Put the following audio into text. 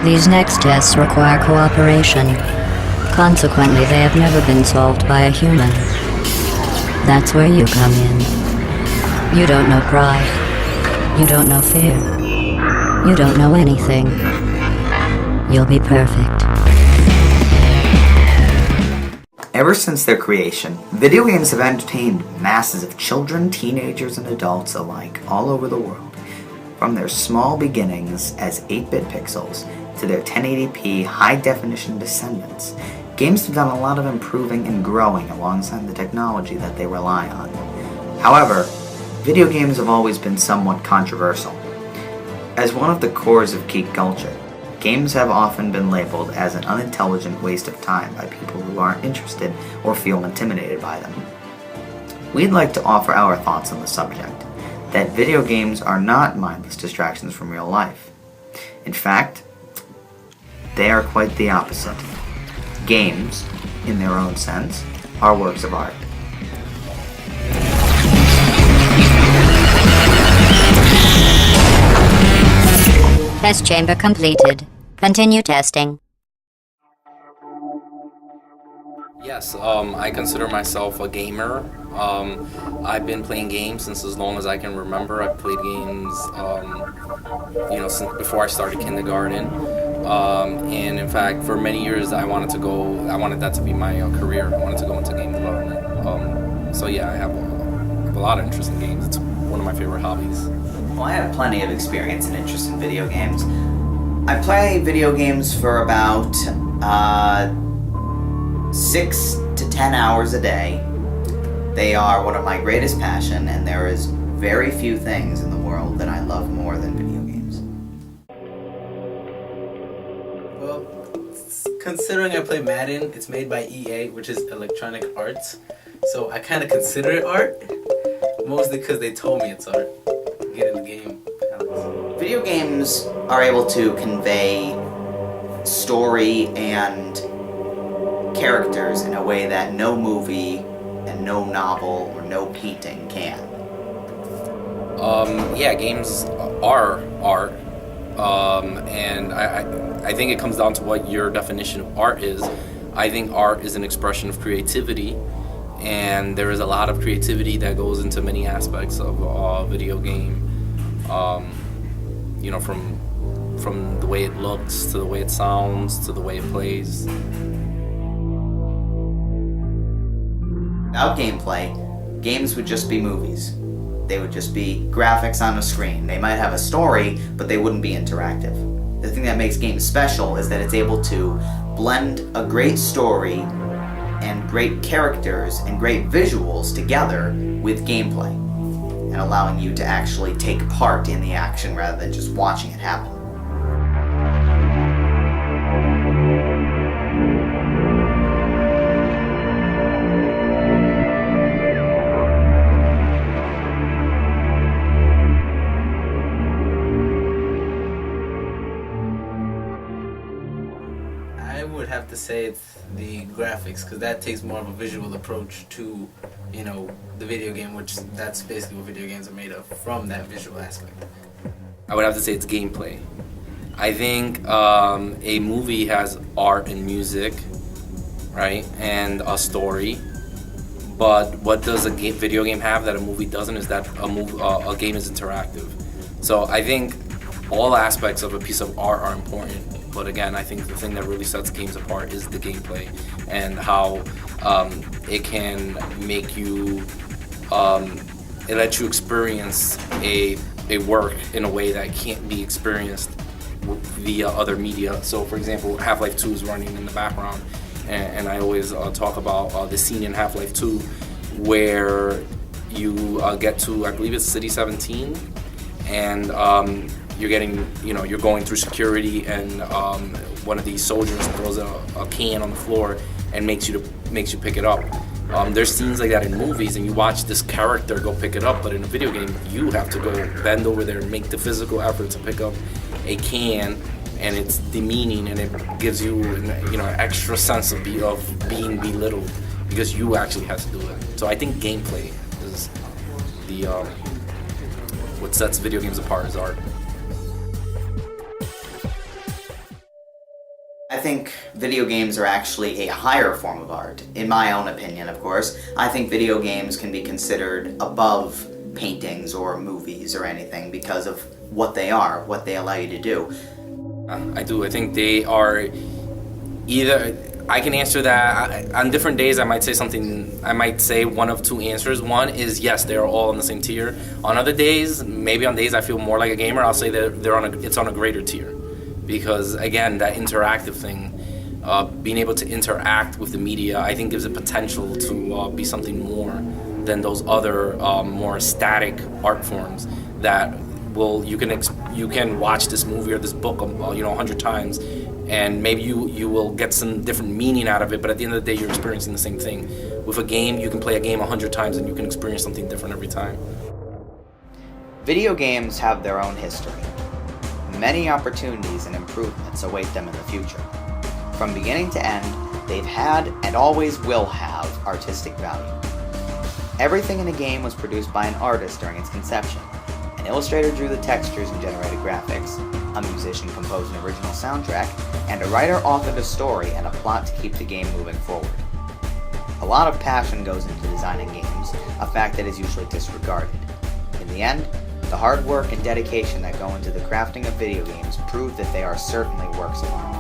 These next tests require cooperation. Consequently, they have never been solved by a human. That's where you come in. You don't know pride. You don't know fear. You don't know anything. You'll be perfect. Ever since their creation, video games have entertained masses of children, teenagers, and adults alike all over the world. From their small beginnings as 8-bit pixels to their 1080p high-definition descendants, games have done a lot of improving and growing alongside the technology that they rely on. However, video games have always been somewhat controversial. As one of the cores of geek culture, games have often been labeled as an unintelligent waste of time by people who aren't interested or feel intimidated by them. We'd like to offer our thoughts on the subject, that video games are not mindless distractions from real life. In fact, they are quite the opposite. Games, in their own sense, are works of art. Test chamber completed. Continue testing. Yes, I consider myself a gamer. I've been playing games since as long as I can remember. I've played games, since before I started kindergarten. And in fact, for many years, I wanted that to be my career. I wanted to go into game development. So yeah, I have a lot of interest in games. It's one of my favorite hobbies. Well, I have plenty of experience and interest in video games. I play video games for about 6 to 10 hours a day. They are one of my greatest passion, and there is very few things in the world that I love more than video games. Well, considering I play Madden, it's made by EA, which is Electronic Arts, so I kind of consider it art, mostly because they told me it's art. Get in the game. Video games are able to convey story and characters in a way that no movie and no novel or no painting can. Games are art, and I think it comes down to what your definition of art is. I think art is an expression of creativity, and there is a lot of creativity that goes into many aspects of a video game. From the way it looks, to the way it sounds, to the way it plays. Without gameplay, games would just be movies. They would just be graphics on a screen. They might have a story, but they wouldn't be interactive. The thing that makes games special is that it's able to blend a great story and great characters and great visuals together with gameplay, and allowing you to actually take part in the action rather than just watching it happen. I would have to say it's the graphics, because that takes more of a visual approach to, the video game, which that's basically what video games are made of, from that visual aspect. I would have to say it's gameplay. I think a movie has art and music, right, and a story. But what does a video game have that a movie doesn't? Is that a game is interactive. So I think all aspects of a piece of art are important. But again, I think the thing that really sets games apart is the gameplay and how it can make you, it lets you experience a work in a way that can't be experienced via other media. So for example, Half-Life 2 is running in the background, and I always talk about the scene in Half-Life 2 where you get to, I believe it's City 17, and you're going through security, and one of these soldiers throws a can on the floor and makes you pick it up. There's scenes like that in movies, and you watch this character go pick it up, but in a video game, you have to go bend over there and make the physical effort to pick up a can, and it's demeaning, and it gives you an extra sense of being belittled because you actually have to do it. So I think gameplay is the what sets video games apart is art. I think video games are actually a higher form of art. In my own opinion, of course, I think video games can be considered above paintings or movies or anything because of what they are, what they allow you to do. I do. I think they are either. I can answer that on different days. I might say something. I might say one of two answers. One is yes, they are all on the same tier. On other days, maybe on days I feel more like a gamer, I'll say that it's on a greater tier, because again, that interactive thing, being able to interact with the media, I think gives it potential to be something more than those other more static art forms that you can watch this movie or this book 100 times, and maybe you will get some different meaning out of it, but at the end of the day you're experiencing the same thing. With a game, you can play a game 100 times and you can experience something different every time. Video games have their own history. Many opportunities and improvements await them in the future. From beginning to end, they've had and always will have artistic value. Everything in a game was produced by an artist during its conception. An illustrator drew the textures and generated graphics, a musician composed an original soundtrack, and a writer authored a story and a plot to keep the game moving forward. A lot of passion goes into designing games, a fact that is usually disregarded. In the end, the hard work and dedication that go into the crafting of video games prove that they are certainly works of art.